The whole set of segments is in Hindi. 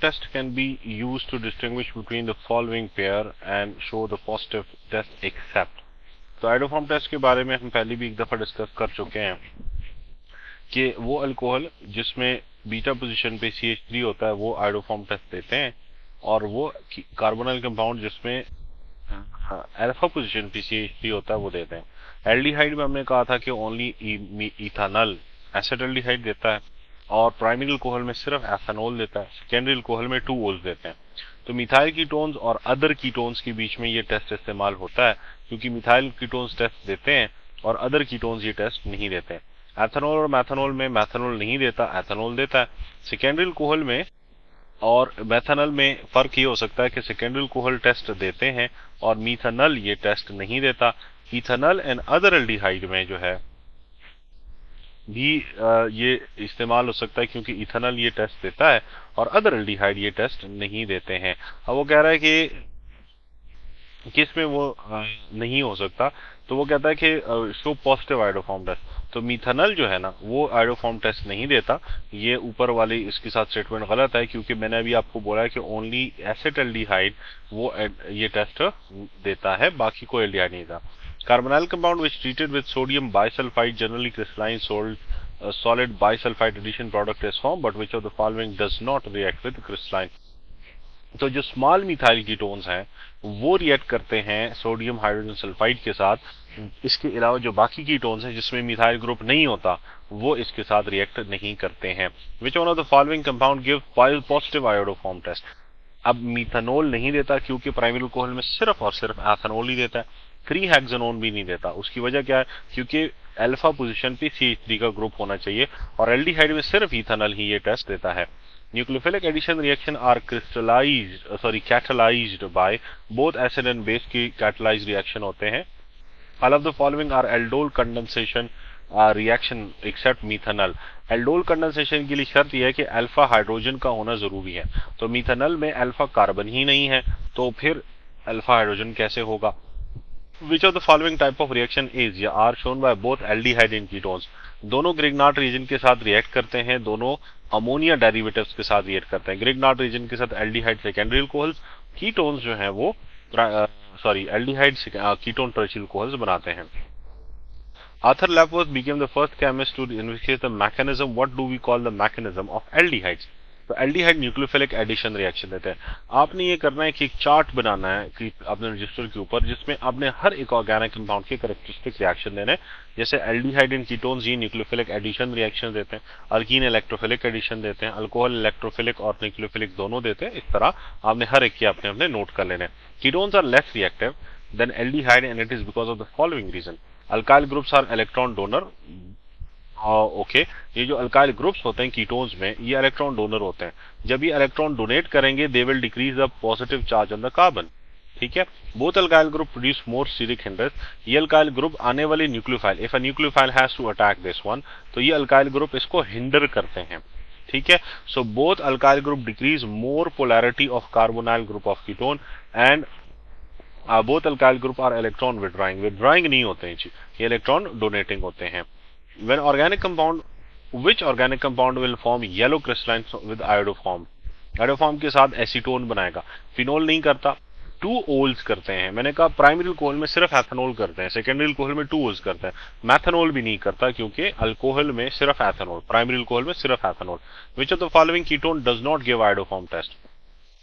test can be used to distinguish between the following pair and show the positive test except. तो आइडोफॉर्म टेस्ट के बारे में हम पहले भी एक दफा डिस्कस कर चुके हैं कि वो अल्कोहल जिसमें बीटा पोजीशन पे CH3 होता है वो आइडोफॉर्म टेस्ट देते हैं, और वो कार्बोनाइल कंपाउंड जिसमें अल्फा पोजीशन पे CH3 होता है वो देते हैं। एल्डिहाइड में हमने कहा था कि ओनली इथानल एसिटल्डिहाइड देता है, और प्राइमरी अल्कोहल में सिर्फ एथेनॉल देता है, सेकेंडरी अल्कोहल में 2-ओल्स देते हैं। तो मिथाइल कीटोन्स और अदर कीटोन्स के बीच में ये टेस्ट इस्तेमाल होता है, क्योंकि मिथाइल कीटोन्स टेस्ट देते हैं और अदर कीटोन्स ये टेस्ट नहीं देते हैं। एथेनॉल और मैथेनॉल में मैथेनॉल नहीं देता, एथेनॉल देता है। सेकेंडरी अल्कोहल में और मेथनॉल में फर्क ये हो सकता है कि सेकेंडरी अल्कोहल टेस्ट देते हैं और मीथेनॉल ये टेस्ट नहीं देता। इथेनॉल एंड अदर एल्डिहाइड में जो है भी ये इस्तेमाल हो सकता है, क्योंकि इथेनॉल ये टेस्ट देता है और अदर एल्डिहाइड ये टेस्ट नहीं देते हैं। अब वो कह रहा है कि किस में वो नहीं हो सकता, तो वो कहता है कि शो पॉजिटिव आइडोफॉर्म टेस्ट। तो मिथेनॉल जो है ना वो आइडोफॉर्म टेस्ट नहीं देता। ये ऊपर वाली इसके साथ स्टेटमेंट गलत है, क्योंकि मैंने अभी आपको बोला है कि ओनली एसिटल्डिहाइड वो ये टेस्ट देता है, बाकी कोई एल्डिहाइड नहीं था। Carbonyl compound which treated with sodium bisulfite generally crystalline solid bisulfite addition product is formed, but which of the following does not react with crystalline? तो जो स्मॉल मिथाइल कीटोन्स हैं वो रिएक्ट करते हैं सोडियम हाइड्रोजन सल्फाइड के साथ। इसके अलावा जो बाकी कीटोन्स हैं जिसमें मिथाइल ग्रुप नहीं होता वो इसके साथ रिएक्ट नहीं करते हैं। Which one of the following compound give positive iodoform test? अब मिथेनॉल नहीं देता क्योंकि प्राइमरी अल्कोहल में सिर्फ और सिर्फ एथेनॉल ही देता है। 3-हेक्सेनोन भी नहीं देता। उसकी वजह क्या है? क्योंकि अल्फा पोजीशन पे CH3 का ग्रुप होना चाहिए, और एल्डिहाइड में सिर्फ इथेनॉल ही ये टेस्ट देता है। Nucleophilic addition reaction are catalysed by both acid and base की कैटलाइज्ड रिएक्शन होते हैं। All of the following are aldol condensation reaction except methanol. Aldol condensation के लिए शर्त यह है कि अल्फा हाइड्रोजन का होना जरूरी है। तो मिथेनॉल में अल्फा कार्बन ही नहीं है, तो फिर अल्फा हाइड्रोजन कैसे होगा? Which of the following type of reaction is या are shown by both aldehyde and ketones? दोनों ग्रिग्नार्ड रीजन के साथ रिएक्ट करते हैं, दोनों अमोनिया डेरिवेटिव्स के साथ रिएक्ट करते हैं। ग्रिग्नार्ड रीजन के साथ एल्डिहाइड सेकेंडरी अल्कोहल्स, कीटोन्स जो हैं वो एल्डिहाइड कीटोन टर्शियल अल्कोहल्स बनाते हैं। Arthur Lapworth became the first chemist to investigate the mechanism. What do we call the mechanism of aldehydes? तो एल्डिहाइड न्यूक्लियोफिलिक एडिशन रिएक्शन देते हैं। आपने ये करना है कि एक चार्ट बनाना है कि अपने रजिस्टर के ऊपर, जिसमें आपने हर एक ऑर्गेनिक कंपाउंड के कैरेक्टरिस्टिक रिएक्शन देने। जैसे एल्डिहाइड एंड कीटोन्स ये न्यूक्लियोफिलिक एडिशन रिएक्शन देते हैं, अल्कीन इलेक्ट्रोफिलिक एडिशन देते हैं, अल्कोहल इलेक्ट्रोफिलिक और न्यूक्लियोफिलिक दोनों देते हैं। इस तरह आपने हर एक के अपने नोट कर लेने। Ketones are less reactive than aldehyde and it is because of the following reason. Alkyl groups are electron donor. Okay, ये जो अल्काइल ग्रुप्स होते हैं कीटोन्स में ये इलेक्ट्रॉन डोनर होते हैं। जब ये इलेक्ट्रॉन डोनेट करेंगे they will decrease the positive charge on the carbon. ठीक है, both alkyl group produce more steric hindrance. ये अल्काइल ग्रुप आने वाले nucleophile, if a nucleophile has to attack this one, तो ये अल्काइल ग्रुप इसको हिंडर करते हैं। ठीक है, so both alkyl group decrease more polarity of carbonyl group of ketone and both alkyl group are electron withdrawing नहीं होते हैं, ये इलेक्ट्रॉन डोनेटिंग होते हैं। When organic compound, which organic compound will form yellow crystalline with iodoform? Iodoform के साथ एसीटोन बनाएगा। फिनोल नहीं करता, 2-ओल्स करते हैं। मैंने कहा प्राइमरी अल्कोहल में सिर्फ एथेनॉल करते हैं, सेकेंडरी अल्कोहल में 2-ओल्स करते हैं। मैथेनॉल भी नहीं करता क्योंकि अल्कोहल में सिर्फ एथेनॉल, प्राइमरी अल्कोहल में सिर्फ ethanol. Which of the following ketone does not give iodoform test?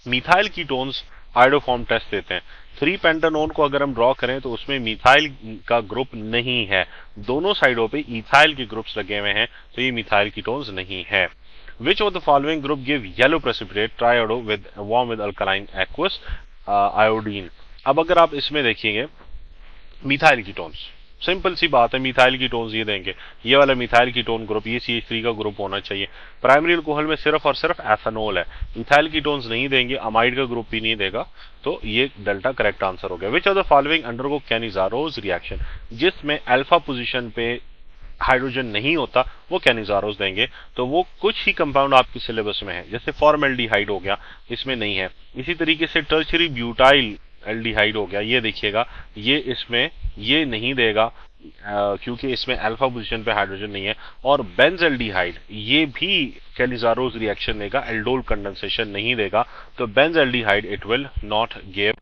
Methyl ketones iodoform test देते हैं। 3-पेंटानोन को अगर हम ड्रॉ करें तो उसमें मिथाइल का ग्रुप नहीं है, दोनों साइडों पे इथाइल के ग्रुप्स लगे हुए हैं, तो ये मिथाइल कीटोन्स नहीं है। Which of the following group give yellow precipitate triiodo with warm with alkaline aqueous iodine? अब अगर आप इसमें देखिएंगे मिथाइल कीटोन्स, सिंपल सी बात है, मिथाइल कीटोन्स ये देंगे। ये वाला मिथाइल कीटोन ग्रुप ये CH3 का ग्रुप होना चाहिए। प्राइमरी अल्कोहल में सिर्फ और सिर्फ एथेनॉल है, इथाइल कीटोन्स नहीं देंगे, अमाइड का ग्रुप भी नहीं देगा, तो ये डेल्टा करेक्ट आंसर हो गया। Which of the following undergo Cannizzaro's reaction? जिसमें अल्फा पोजीशन पे हाइड्रोजन नहीं होता वो कैनिजारोज देंगे। तो वो कुछ ही कंपाउंड आपके सिलेबस में है, जैसे फॉर्मल्डिहाइड हो गया, इसमें नहीं है। इसी तरीके से टर्शियरी ब्यूटाइल एल्डिहाइड हो गया, ये देखिएगा, ये इसमें ये नहीं देगा। क्योंकि इसमें अल्फा पोजीशन पे हाइड्रोजन नहीं है, और बेंजल्डिहाइड ये भी कैलिजारोज रिएक्शन देगा, एल्डोल कंडेंसेशन नहीं देगा, तो benzaldehyde it will not give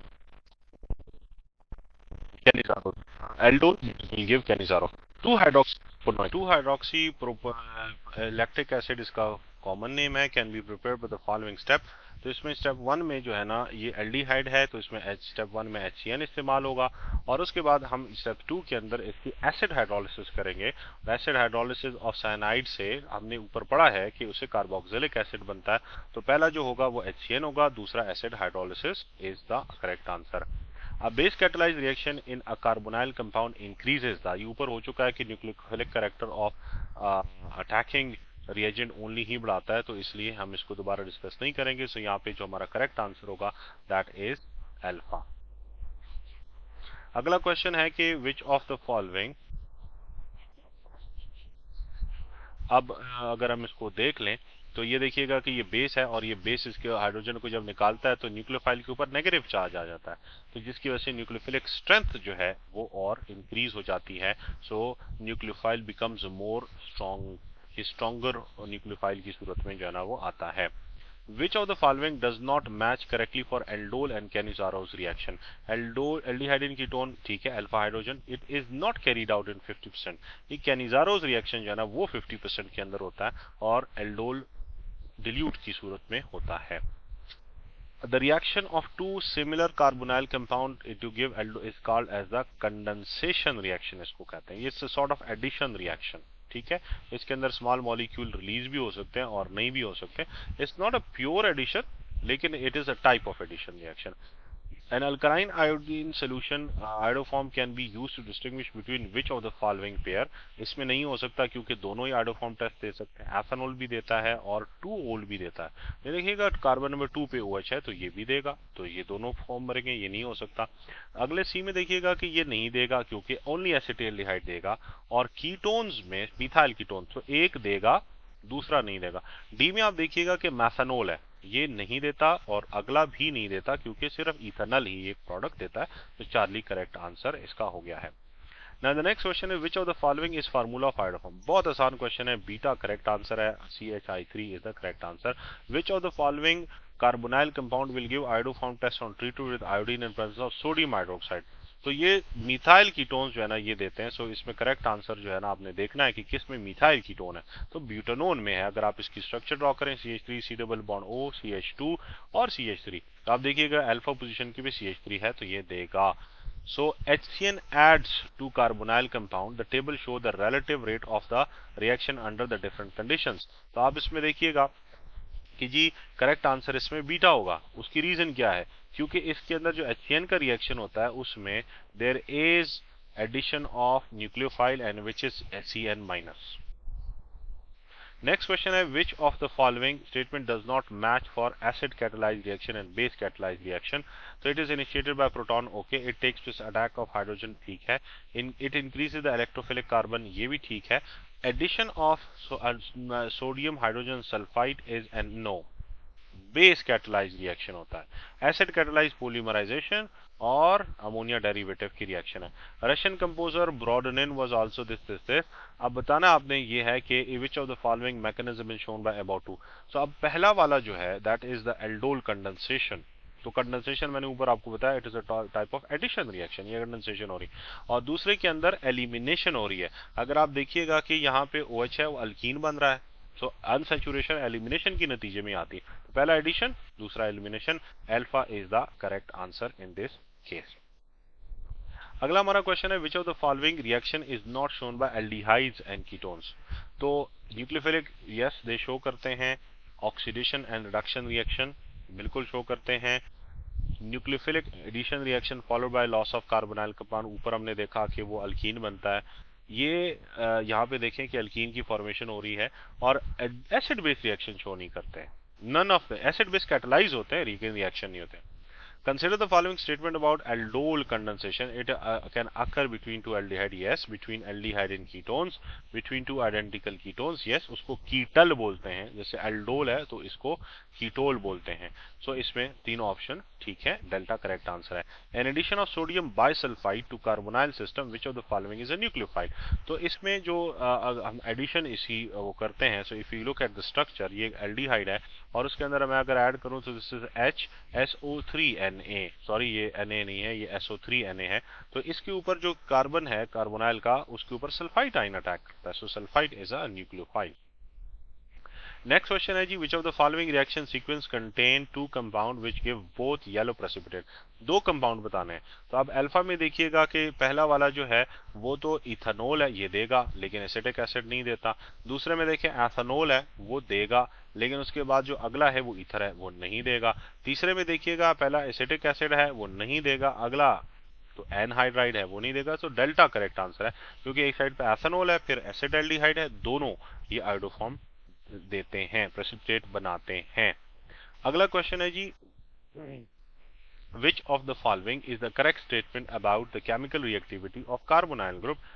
Cannizzaro's, aldol will give Cannizzaro. 2 hydroxy lactic acid इसका कॉमन नेम है, can be prepared with the following step. तो इसमें स्टेप 1 में जो है ना ये एल्डिहाइड है, तो इसमें स्टेप 1 में HCN इस्तेमाल होगा, और उसके बाद हम स्टेप 2 के अंदर इसकी एसिड हाइड्रोलिसिस करेंगे। एसिड हाइड्रोलिसिस ऑफ साइनाइड से हमने ऊपर पढ़ा है कि उससे कार्बोक्सिलिक एसिड बनता है, तो पहला जो होगा वो HCN होगा, दूसरा acid hydrolysis is the correct answer. A base catalyzed reaction in a carbonyl compound increases the, ये ऊपर हो चुका है कि nucleophilic character of attacking reagent only ही बढ़ाता है, तो इसलिए हम इसको दोबारा डिस्कस नहीं करेंगे। सो यहाँ पे जो हमारा करेक्ट आंसर होगा दैट इज अल्फा। अगला क्वेश्चन है कि विच ऑफ द फॉलोइंग, अब अगर हम इसको देख लें तो ये देखिएगा कि ये बेस है, और ये बेस इसके हाइड्रोजन को जब निकालता है तो न्यूक्लियोफाइल के ऊपर नेगेटिव चार्ज आ जाता है, तो जिसकी वजह से न्यूक्लियोफिलिक स्ट्रेंथ जो है वो और इंक्रीज हो जाती है। So nucleophile becomes more stronger nucleophile की सूरत में जो है ना वो आता है। Which of the following does not match correctly for aldol and Cannizaro's reaction? Aldol, aldehyde in ketone ठीक है, alpha hydrogen, it is not carried out in 50%। ये Cannizaro's reaction जो है ना वो 50% के अंदर होता है, और aldol dilute की सूरत में होता है। The reaction of two similar carbonyl compound to give aldol is called as the condensation reaction, इसको कहते हैं। ये sort of addition reaction, ठीक है। इसके अंदर स्मॉल मॉलिक्यूल रिलीज भी हो सकते हैं और नहीं भी हो सकते। It's not a pure addition, लेकिन it is a type of addition reaction. An alkaline iodine solution iodoform can be used to distinguish between which of the following pair। इसमें नहीं हो सकता क्योंकि दोनों ही आयोडोफॉर्म टेस्ट दे सकते हैं, एथेनॉल भी देता है और 2-ओल भी देता है। ये देखिएगा कार्बन नंबर 2 पे OH है तो ये भी देगा, तो ये दोनों फॉर्म भरेंगे, ये नहीं हो सकता। अगले सी में देखिएगा कि ये नहीं देगा क्योंकि ओनली एसिटाल्डिहाइड देगा, और कीटोन्स में मिथाइल कीटोन तो एक देगा, दूसरा नहीं देगा। डी में आप देखिएगा कि मैथनॉल है, ये नहीं देता, और अगला भी नहीं देता क्योंकि सिर्फ इथेनॉल ही एक प्रोडक्ट देता है, तो चार्ली करेक्ट आंसर इसका हो गया है। Now the next question is which of the following is formula of iodoform। बहुत आसान क्वेश्चन है, बीटा करेक्ट आंसर है, CHI3 is the correct answer। Which of the following carbonyl compound will give iodoform test on treated with iodine in presence of sodium hydroxide। तो ये मिथाइल कीटोन्स जो है ना ये देते हैं। सो इसमें करेक्ट आंसर जो है ना आपने देखना है कि किस में मिथाइल कीटोन है, तो ब्यूटानोन में है। अगर आप इसकी स्ट्रक्चर ड्रॉ करें CH3 C double bond O CH2 और CH3, तो आप देखिएगा अल्फा पोजीशन की भी CH3 है, तो ये देगा। So HCN adds to carbonyl compound, the table show the relative rate of the reaction under the different conditions। तो आप इसमें देखिएगा कि जी करेक्ट आंसर इसमें बीटा होगा। उसकी रीजन क्या है, क्योंकि इसके अंदर जो HCN का रिएक्शन होता है उसमें there is addition of nucleophile and which is HCN minus. Next question है which of the following statement does not match for acid catalysed reaction and base catalysed reaction. तो it is initiated by proton, okay, it takes place attack of hydrogen, ठीक है, it increases the electrophilic carbon, ये भी ठीक है। Addition of sodium hydrogen sulphide is an no, base catalysed reaction होता है। एसिड कैटालाइज्ड पॉलीमराइजेशन और अमोनिया डेरिवेटिव की रिएक्शन है। Russian composer Borodin was also this. अब बताना आपने ये है कि which of the following mechanism is shown by about 2। So अब पहला वाला जो है that is the aldol condensation. तो कंडेंसेशन मैंने ऊपर आपको बताया it is a type of addition reaction, ये कंडेंसेशन हो रही है, और दूसरे के अंदर एलिमिनेशन हो रही है। अगर आप देखिएगा कि यहाँ पे OH है वो अल्कीन बन रहा है, सो अनसैचुरेशन एलिमिनेशन की नतीजे में आती है। तो पहला एडिशन, दूसरा elimination, alpha is the correct answer in this case. अगला हमारा क्वेश्चन है which of the following reaction is not shown by aldehydes and ketones. तो न्यूक्लियोफिलिक यस दे शो करते हैं, ऑक्सीडेशन एंड रिडक्शन रिएक्शन बिल्कुल शो करते हैं, nucleophilic addition reaction followed by loss of carbonyl compound, ऊपर हमने देखा कि वो अल्कीन बनता है। ये यहाँ पे देखें कि अल्कीन की फॉर्मेशन हो रही है, और एसिड बेस रिएक्शन शो नहीं करते हैं। None of the acid base catalyse होते हैं, रीगेन रिएक्शन नहीं होते। Consider the following statement about aldol condensation. It can occur between two aldehyde, yes, between aldehyde and ketones, between two identical ketones, yes, उसको कीटल बोलते हैं, जैसे aldol है तो इसको कीटोल बोलते हैं। सो इसमें तीनों ऑप्शन ठीक है, डेल्टा करेक्ट आंसर है। An addition of sodium bisulphite to carbonyl system which of the following is a nucleophile. तो इसमें जो हम एडिशन इसी वो करते हैं, so if you look at the structure, ये एल्डिहाइड है और उसके अंदर मैं अगर ऐड करूं तो दिस इज HSO3Na, सॉरी ये Na नहीं है, ये SO3Na है। तो इसके ऊपर जो कार्बन है कार्बोनाइल का, उसके ऊपर सल्फाइड आयन अटैक करता है, so sulphide is a nucleophile. Next question है जी, which of the following reaction sequence contain two compound which give both yellow precipitate. दो कंपाउंड बताने हैं। तो अब अल्फा में देखिएगा कि पहला वाला जो है वो तो इथेनॉल है, ये देगा लेकिन एसिटिक एसिड नहीं देता। दूसरे में देखें एथेनॉल है, वो देगा, लेकिन उसके बाद जो अगला है वो ईथर है, वो नहीं देगा। तीसरे में देखिएगा पहला एसिटिक एसिड है, वो नहीं देगा, अगला तो एनहाइड्राइड है, वो नहीं देगा। तो डेल्टा करेक्ट आंसर है, क्योंकि एक साइड पे एथेनॉल है फिर एसिटाल्डिहाइड है, दोनों ये आयोडोफॉर्म देते हैं, प्रेसिपिटेट बनाते हैं। अगला क्वेश्चन है जी, which of the following is the correct statement about the chemical reactivity of carbonyl group